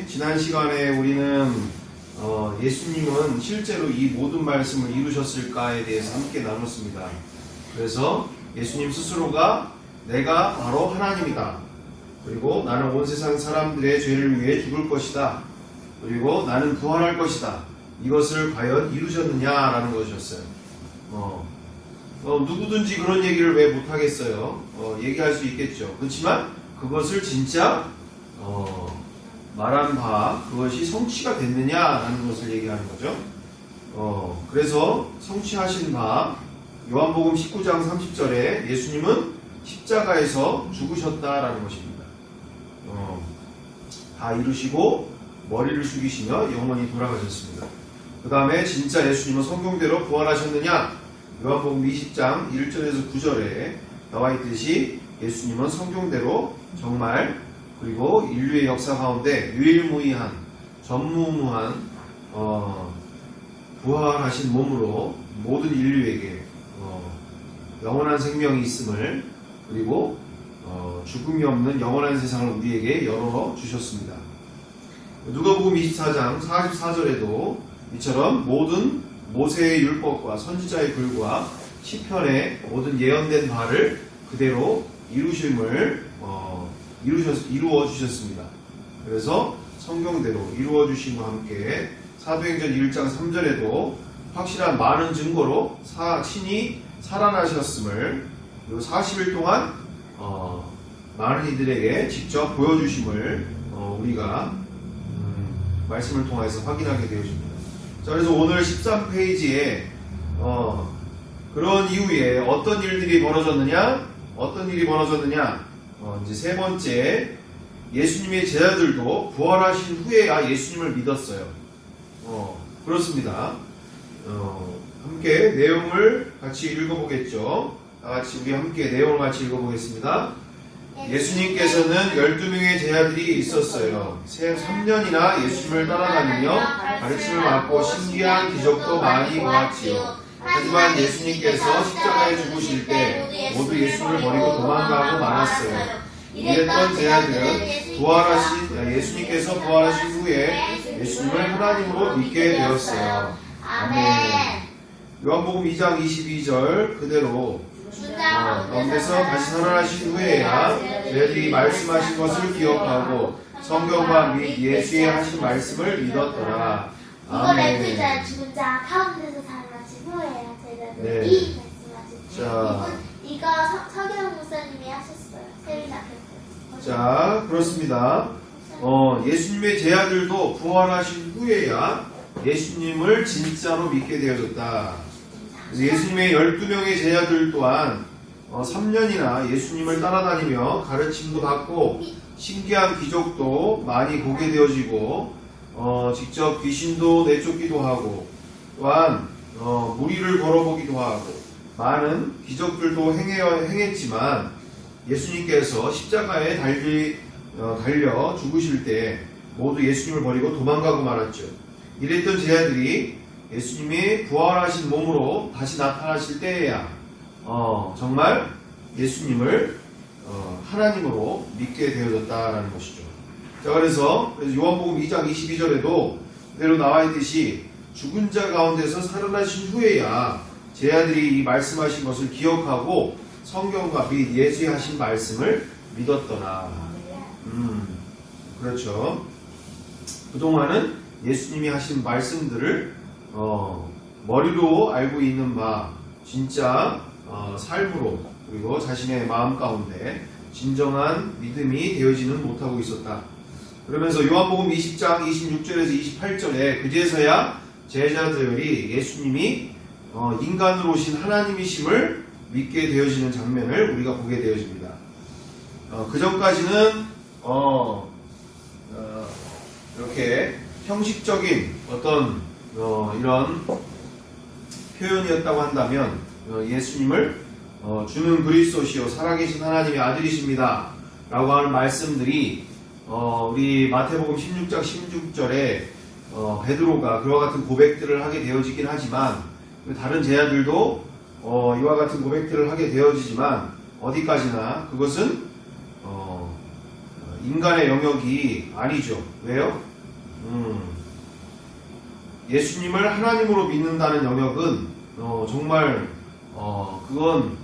지난 시간에 우리는 예수님은 실제로 이 모든 말씀을 이루셨을까에 대해서 함께 나눴습니다. 그래서 예수님 스스로가 내가 바로 하나님이다. 그리고 나는 온 세상 사람들의 죄를 위해 죽을 것이다. 그리고 나는 부활할 것이다. 이것을 과연 이루셨느냐라는 것이었어요. 누구든지 그런 얘기를 왜 못하겠어요? 얘기할 수 있겠죠. 그렇지만 그것을 진짜 말한 바 그것이 성취가 됐느냐라는 것을 얘기하는 거죠. 그래서 성취하신 바 요한복음 19장 30절에 예수님은 십자가에서 죽으셨다라는 것입니다. 다 이루시고 머리를 숙이시며 영원히 돌아가셨습니다. 그 다음에 진짜 예수님은 성경대로 부활하셨느냐? 요한복음 20장 1절에서 9절에 나와 있듯이 예수님은 성경대로 정말 그리고 인류의 역사 가운데 유일무이한 전무후무한 부활하신 몸으로 모든 인류에게 영원한 생명이 있음을 그리고 죽음이 없는 영원한 세상을 우리에게 열어주셨습니다. 누가복음 24장 44절에도 이처럼 모든 모세의 율법과 선지자의 글과 시편의 모든 예언된 바를 그대로 이루어 주셨습니다. 그래서 성경대로 이루어 주심과 함께 사도행전 1장 3절에도 확실한 많은 증거로 친히 살아나셨음을 그리고 40일 동안 많은 이들에게 직접 보여주심을 우리가 말씀을 통해서 확인하게 되어집니다. 자, 그래서 오늘 13페이지에 그런 이후에 어떤 일이 벌어졌느냐? 이제 세 번째, 예수님의 제자들도 부활하신 후에야 예수님을 믿었어요. 그렇습니다. 함께 내용을 같이 읽어보겠죠. 다같이 우리 함께 내용을 같이 읽어보겠습니다. 예수님께서는 12명의 제자들이 있었어요. 3년이나 예수님을 따라다니며 가르침을 받고 신기한 기적도 많이 보았지요. 하지만 예수님께서 십자가에 죽으실 때 모두 예수님을 버리고 도망가고 말았어요. 이랬던 제자들은 예수님께서 부활하신 후에 예수님을 하나님으로 믿게 되었어요. 아멘. 요한복음 2장 22절 그대로 가운데서 다시 살아나신 후에야 제자들이 말씀하신 것을 기억하고 성경과 및 예수의 하신 말씀을 믿었더라. 아멘. 이거 렌트자 죽은 자 가운데서 살아나신 후에야 제자들이 네. 말씀하신 자, 이거 서경 목사님이 하셨어요. 세미나 켰어요. 자, 그렇습니다. 예수님의 제자들도 부활하신 후에야 예수님을 진짜로 믿게 되어졌다. 예수님의 12명의 제자들 또한 3년이나 예수님을 따라다니며 가르침도 받고 신기한 기적도 많이 보게 되어지고 직접 귀신도 내쫓기도 하고 또한 무리를 걸어보기도 하고 많은 기적들도 행했지만 예수님께서 십자가에 달려 죽으실 때 모두 예수님을 버리고 도망가고 말았죠. 이랬던 제자들이 예수님이 부활하신 몸으로 다시 나타나실 때에야 정말 예수님을 하나님으로 믿게 되어졌다라는 것이죠. 자, 그래서 요한복음 2장 22절에도 그대로 나와 있듯이 죽은 자 가운데서 살아나신 후에야 제자들이 이 말씀하신 것을 기억하고 성경과 및 예수의 하신 말씀을 믿었더라. 그렇죠. 그동안은 예수님이 하신 말씀들을 머리로 알고 있는 바 진짜 삶으로 그리고 자신의 마음 가운데 진정한 믿음이 되어지는 못하고 있었다. 그러면서 요한복음 20장 26절에서 28절에 그제서야 제자들이 예수님이 인간으로 오신 하나님이심을 믿게 되어지는 장면을 우리가 보게 되어집니다. 그 전까지는 이렇게 형식적인 어떤 이런 표현이었다고 한다면 예수님을 주는 그리스도시요 살아계신 하나님의 아들이십니다 라고 하는 말씀들이 우리 마태복음 16장 16절에 베드로가 그와 같은 고백들을 하게 되어지긴 하지만 다른 제자들도 이와 같은 고백들을 하게 되어지지만 어디까지나 그것은 인간의 영역이 아니죠. 왜요? 예수님을 하나님으로 믿는다는 영역은 정말 그건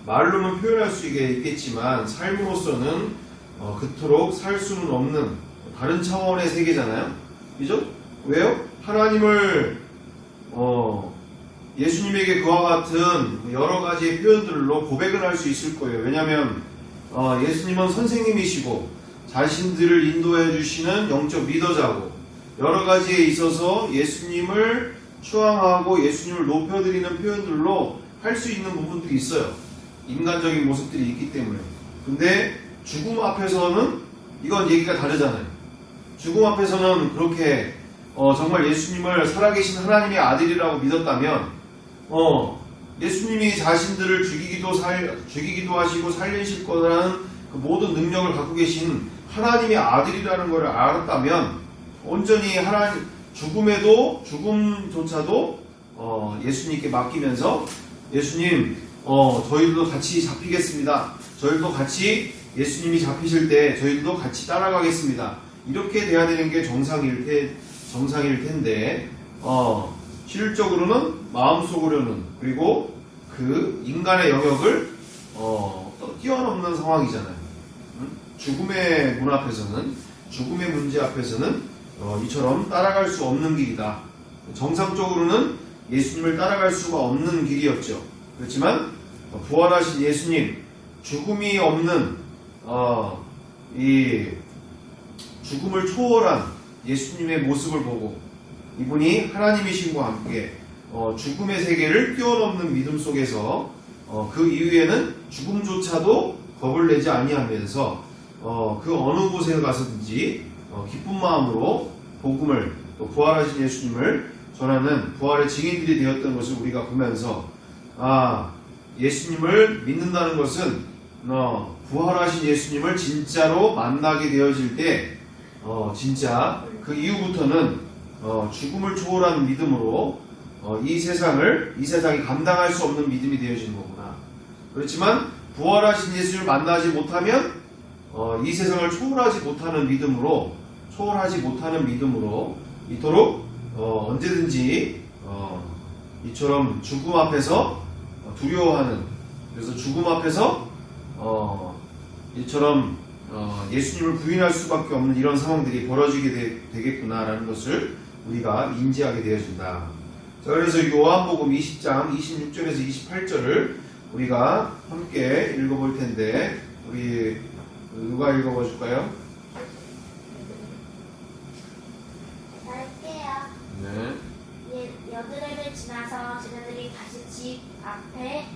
말로는 표현할 수 있겠지만 삶으로서는 그토록 살 수는 없는 다른 차원의 세계잖아요. 그죠? 왜요? 하나님을 예수님에게 그와 같은 여러 가지의 표현들로 고백을 할 수 있을 거예요. 왜냐하면 예수님은 선생님이시고 자신들을 인도해 주시는 영적 리더자고 여러 가지에 있어서 예수님을 추앙하고 예수님을 높여드리는 표현들로 할 수 있는 부분들이 있어요. 인간적인 모습들이 있기 때문에. 근데 죽음 앞에서는 이건 얘기가 다르잖아요. 죽음 앞에서는 그렇게 정말 예수님을 살아계신 하나님의 아들이라고 믿었다면 예수님이 자신들을 죽이기도 하시고 살리실 거라는 그 모든 능력을 갖고 계신 하나님의 아들이라는 것을 알았다면 온전히 죽음조차도 예수님께 맡기면서 예수님 저희들도 같이 잡히겠습니다. 저희들도 같이 예수님이 잡히실 때 저희들도 같이 따라가겠습니다. 이렇게 돼야 되는 게 정상일 텐데 실질적으로는 마음속으로는 그리고 그 인간의 영역을 뛰어넘는 상황이잖아요. 죽음의 문 앞에서는 죽음의 문제 앞에서는 이처럼 따라갈 수 없는 길이다. 정상적으로는 예수님을 따라갈 수가 없는 길이었죠. 그렇지만 부활하신 예수님, 죽음이 없는 이 죽음을 초월한 예수님의 모습을 보고 이분이 하나님이신과 함께 죽음의 세계를 뛰어넘는 믿음 속에서 그 이후에는 죽음조차도 겁을 내지 아니하면서 그 어느 곳에 가서든지 기쁜 마음으로 복음을 또 부활하신 예수님을 전하는 부활의 증인들이 되었던 것을 우리가 보면서 예수님을 믿는다는 것은 부활하신 예수님을 진짜로 만나게 되어질 때 진짜 그 이후부터는 죽음을 초월한 믿음으로 이 세상이 감당할 수 없는 믿음이 되어지는 거구나. 그렇지만 부활하신 예수님을 만나지 못하면 이 세상을 초월하지 못하는 믿음으로 이토록 언제든지 이처럼 죽음 앞에서 두려워하는, 그래서 죽음 앞에서 이처럼 예수님을 부인할 수밖에 없는 이런 상황들이 벌어지게 되겠구나라는 것을 우리가 인지하게 되어진다. 자, 그래서 요한복음 20장 26절에서 28절을 우리가 함께 읽어볼 텐데 우리 누가 읽어봐 줄까요? 할게요. 네. 여드레를 지나서 제자들이 다시 집 안에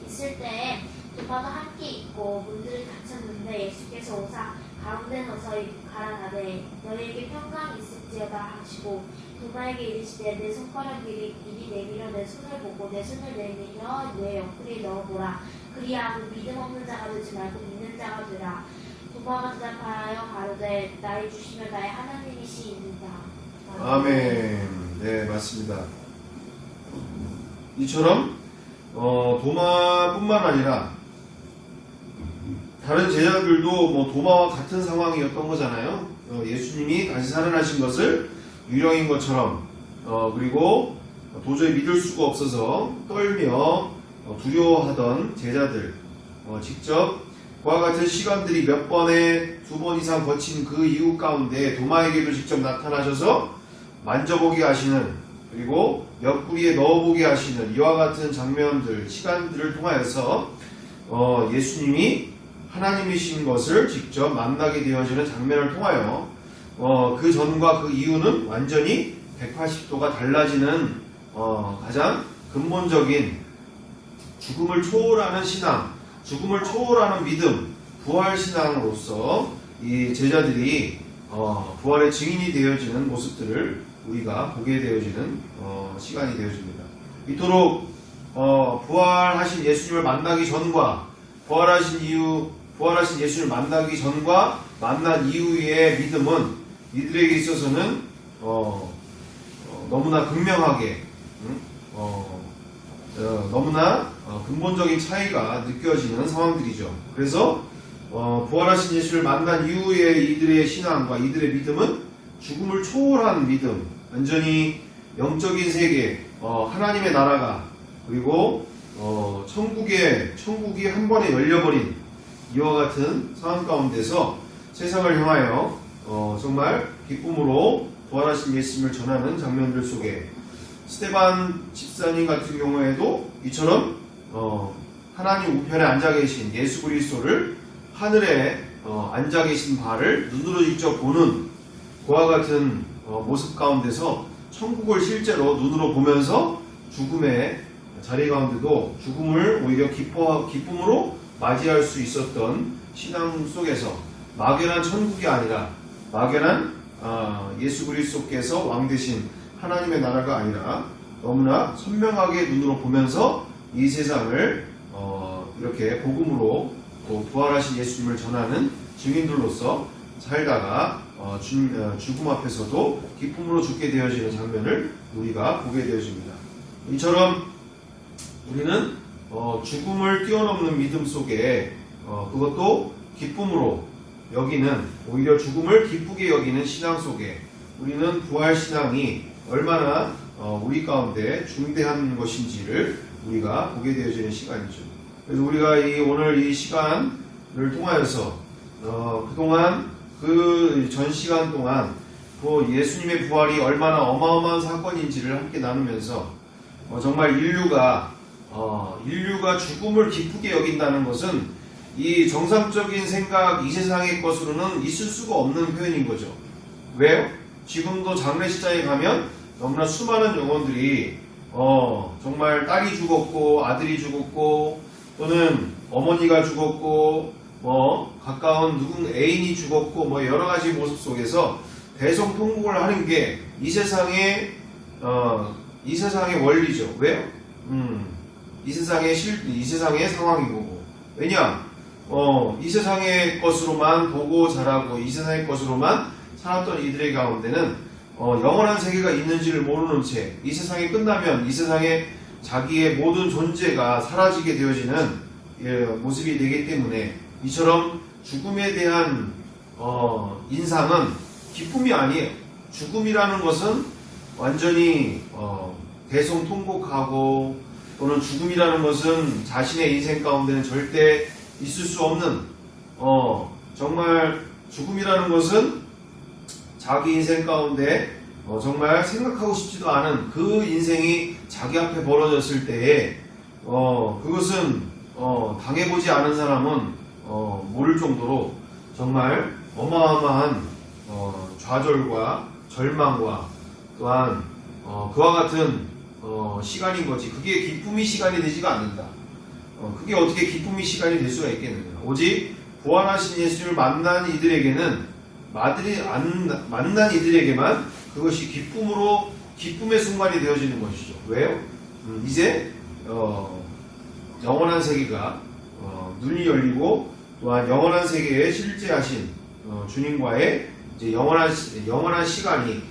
있을 때에 도마가 함께 있고 문들이 닫혔는데 예수께서 오사 가운데 서서 가라사대 너희에게 평강이 있을지어다 하시고 도마에게 이르시되 내 손가락을 이리 내밀어 내 손을 보고 내 손을 내밀어 내 옆구리에 넣어보라. 그리하고 믿음 없는 자가 되지 말고 믿는 자가 되라. 도마가 대답하여 가로되 나의 주시며 나의 하나님이시이니이다. 아멘. 네, 맞습니다. 이처럼 도마뿐만 아니라 다른 제자들도 도마와 같은 상황이었던 거잖아요. 예수님이 다시 살아나신 것을 유령인 것처럼 그리고 도저히 믿을 수가 없어서 떨며 두려워하던 제자들, 직접 그와 같은 시간들이 몇 번에 2번 이상 거친 그 이후 가운데 도마에게도 직접 나타나셔서 만져보게 하시는, 그리고 옆구리에 넣어보게 하시는 이와 같은 장면들, 시간들을 통하여서 예수님이 하나님이신 것을 직접 만나게 되어지는 장면을 통하여 그 전과 그 이후는 완전히 180도가 달라지는 가장 근본적인 죽음을 초월하는 신앙, 죽음을 초월하는 믿음, 부활 신앙으로서 이 제자들이 부활의 증인이 되어지는 모습들을 우리가 보게 되어지는 시간이 되어집니다. 이토록 부활하신 예수님을 만나기 전과 부활하신 예수님을 만나기 전과 만난 이후의 믿음은 이들에게 있어서는 너무나 극명하게 너무나 근본적인 차이가 느껴지는 상황들이죠. 그래서 부활하신 예수를 만난 이후에 이들의 신앙과 이들의 믿음은 죽음을 초월한 믿음, 완전히 영적인 세계, 하나님의 나라가, 그리고 천국이 한 번에 열려버린 이와 같은 상황 가운데서 세상을 향하여 정말 기쁨으로 부활하신 예수님을 전하는 장면들 속에 스데반 집사님 같은 경우에도 이처럼 하나님 우편에 앉아 계신 예수 그리스도를 하늘에 앉아 계신 바를 눈으로 직접 보는 그와 같은 모습 가운데서 천국을 실제로 눈으로 보면서 죽음의 자리 가운데도 죽음을 오히려 기쁨으로 맞이할 수 있었던 신앙 속에서 막연한 천국이 아니라 막연한 예수 그리스도께서 왕 되신 하나님의 나라가 아니라 너무나 선명하게 눈으로 보면서 이 세상을 이렇게 복음으로 부활하신 예수님을 전하는 증인들로서 살다가 죽음 앞에서도 기쁨으로 죽게 되어지는 장면을 우리가 보게 되어집니다. 이처럼 우리는 죽음을 뛰어넘는 믿음 속에 그것도 기쁨으로 여기는, 오히려 죽음을 기쁘게 여기는 신앙 속에 우리는 부활 신앙이 얼마나 우리 가운데 중대한 것인지를 우리가 보게 되어지는 시간이죠. 그래서 우리가 오늘 이 시간을 통하여서 그동안 그 전 시간 동안 예수님의 부활이 얼마나 어마어마한 사건인지를 함께 나누면서 정말 인류가 죽음을 기쁘게 여긴다는 것은 이 정상적인 생각, 이 세상의 것으로는 있을 수가 없는 표현인 거죠. 왜요? 지금도 장례식장에 가면 너무나 수많은 영혼들이 정말 딸이 죽었고 아들이 죽었고 또는 어머니가 죽었고 가까운 애인이 죽었고 여러 가지 모습 속에서 대성통곡을 하는 게 이 세상의 원리죠. 왜요? 이 세상의 상황이고. 왜냐? 이 세상의 것으로만 보고 자라고 이 세상의 것으로만 살았던 이들의 가운데는 영원한 세계가 있는지를 모르는 채 이 세상이 끝나면 이 세상에 자기의 모든 존재가 사라지게 되어지는 모습이 되기 때문에 이처럼 죽음에 대한 인상은 기쁨이 아니에요. 죽음이라는 것은 완전히 대성통곡하고 또는 죽음이라는 것은 자신의 인생 가운데는 절대 있을 수 없는 정말 죽음이라는 것은 자기 인생 가운데 정말 생각하고 싶지도 않은 그 인생이 자기 앞에 벌어졌을 때에 그것은 당해보지 않은 사람은 모를 정도로 정말 어마어마한 좌절과 절망과 또한 그와 같은 시간인 거지. 그게 기쁨이 시간이 되지가 않는다. 그게 어떻게 기쁨이 시간이 될 수가 있겠느냐. 오직 부활하신 예수를 만난 이들에게만 그것이 기쁨의 순간이 되어지는 것이죠. 왜요? 이제 영원한 세계가 눈이 열리고 또한 영원한 세계에 실제하신 주님과의 이제 영원한 시간이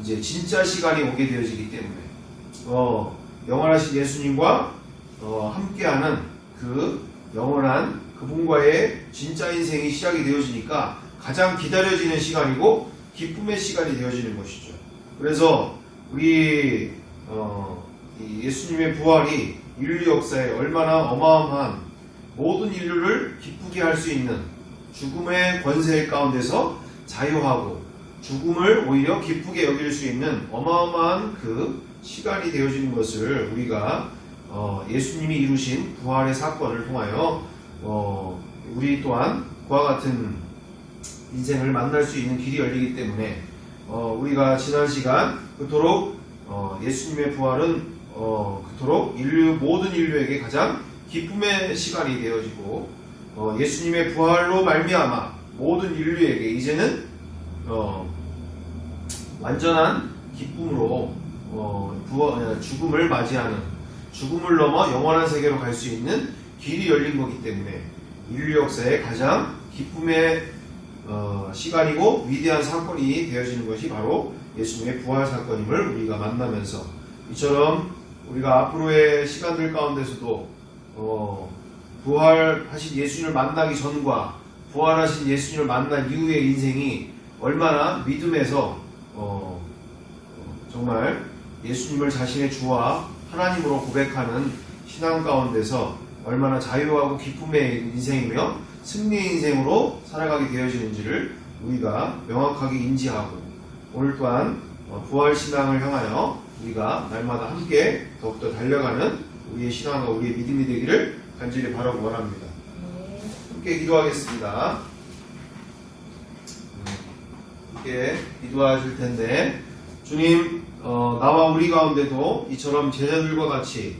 이제 진짜 시간이 오게 되어지기 때문에 영원하신 예수님과 함께하는 그 영원한 그분과의 진짜 인생이 시작이 되어지니까 가장 기다려지는 시간이고 기쁨의 시간이 되어지는 것이죠. 그래서 우리 예수님의 부활이 인류 역사에 얼마나 어마어마한 모든 인류를 기쁘게 할 수 있는 죽음의 권세 가운데서 자유하고 죽음을 오히려 기쁘게 여길 수 있는 어마어마한 그 시간이 되어지는 것을 우리가 예수님이 이루신 부활의 사건을 통하여 우리 또한 그와 같은 인생을 만날 수 있는 길이 열리기 때문에 우리가 지난 시간 그토록 예수님의 부활은 그토록 모든 인류에게 가장 기쁨의 시간이 되어지고 예수님의 부활로 말미암아 모든 인류에게 이제는 완전한 기쁨으로 죽음을 맞이하는, 죽음을 넘어 영원한 세계로 갈 수 있는 길이 열린 거기 때문에 인류 역사의 가장 기쁨의 시간이고 위대한 사건이 되어지는 것이 바로 예수님의 부활 사건임을 우리가 만나면서 이처럼 우리가 앞으로의 시간들 가운데서도 부활하신 예수님을 만나기 전과 부활하신 예수님을 만난 이후의 인생이 얼마나 믿음에서 정말 예수님을 자신의 주와 하나님으로 고백하는 신앙 가운데서 얼마나 자유하고 기쁨의 인생이며 승리의 인생으로 살아가게 되어지는지를 우리가 명확하게 인지하고 오늘 또한 부활 신앙을 향하여 우리가 날마다 함께 더욱더 달려가는 우리의 신앙과 우리의 믿음이 되기를 간절히 바라고 원합니다. 함께 기도하겠습니다. 함께 기도하실 텐데 주님, 나와 우리 가운데도 이처럼 제자들과 같이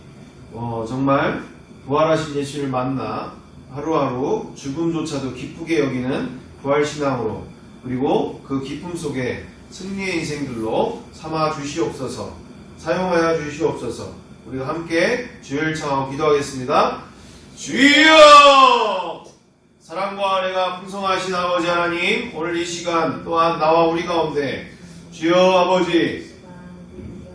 정말 부활하신 예수님을 만나 하루하루 죽음조차도 기쁘게 여기는 부활신앙으로 그리고 그 기쁨 속에 승리의 인생들로 삼아 주시옵소서. 사용하여 주시옵소서. 우리가 함께 주를 청하고 기도하겠습니다. 주여! 사랑과 은혜가 풍성하신 아버지 하나님, 오늘 이 시간 또한 나와 우리 가운데 주여 아버지,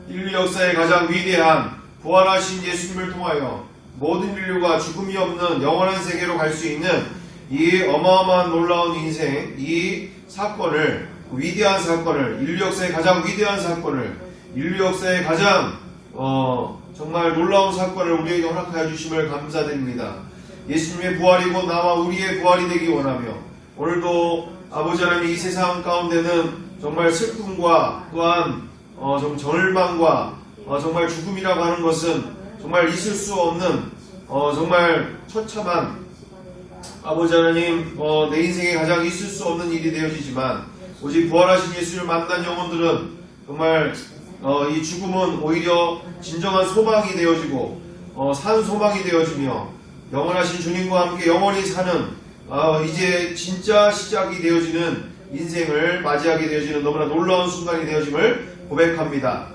인류 역사의 가장 위대한 부활하신 예수님을 통하여 모든 인류가 죽음이 없는 영원한 세계로 갈 수 있는 이 어마어마한 놀라운 인생, 이 사건을, 위대한 사건을, 인류 역사의 가장 위대한 사건을, 인류 역사의 가장 정말 놀라운 사건을 우리에게 허락하여 주심을 감사드립니다. 예수님의 부활이고 나와 우리의 부활이 되기 원하며 오늘도 아버지 하나님 이 세상 가운데는 정말 슬픔과 또한 좀 절망과 정말 죽음이라고 하는 것은 정말 있을 수 없는 정말 처참한 아버지 하나님 내 인생에 가장 있을 수 없는 일이 되어지지만 오직 부활하신 예수를 만난 영혼들은 정말 이 죽음은 오히려 진정한 소망이 되어지고 산 소망이 되어지며 영원하신 주님과 함께 영원히 사는 이제 진짜 시작이 되어지는 인생을 맞이하게 되어지는 너무나 놀라운 순간이 되어짐을 고백합니다.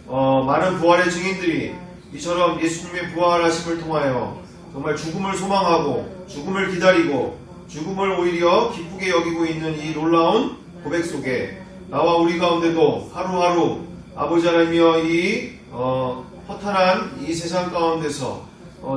많은 부활의 증인들이 이처럼 예수님의 부활하심을 통하여 정말 죽음을 소망하고 죽음을 기다리고 죽음을 오히려 기쁘게 여기고 있는 이 놀라운 고백 속에 나와 우리 가운데도 하루하루 아버지 하나님이여 이 허탄한 이 세상 가운데서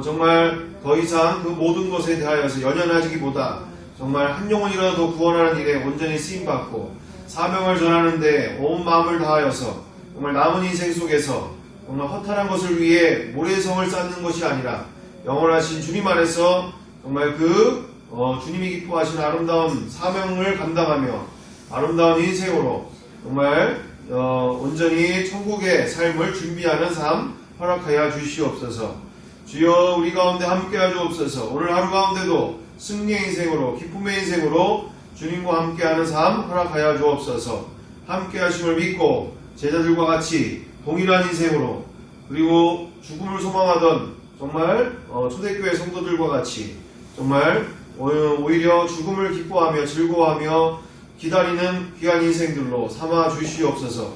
정말 더 이상 그 모든 것에 대하여서 연연하기보다 정말 한 영혼이라도 더 구원하는 일에 온전히 쓰임받고 사명을 전하는데 온 마음을 다하여서 정말 남은 인생 속에서 정말 허탄한 것을 위해 모래성을 쌓는 것이 아니라 영원하신 주님 안에서 정말 그 주님이 기뻐하신 아름다운 사명을 감당하며 아름다운 인생으로 정말 온전히 천국의 삶을 준비하는 삶 허락하여 주시옵소서. 주여 우리 가운데 함께하여 주옵소서. 오늘 하루 가운데도 승리의 인생으로 기쁨의 인생으로 주님과 함께하는 삶 허락하여 주옵소서. 함께하심을 믿고 제자들과 같이 동일한 인생으로 그리고 죽음을 소망하던 정말 초대교회 성도들과 같이 정말 오히려 죽음을 기뻐하며 즐거워하며 기다리는 귀한 인생들로 삼아 주시옵소서.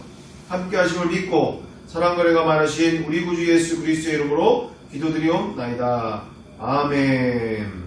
함께하심을 믿고 사랑과 은혜가 많으신 우리 구주 예수 그리스도의 이름으로 기도드리옵나이다. 아멘.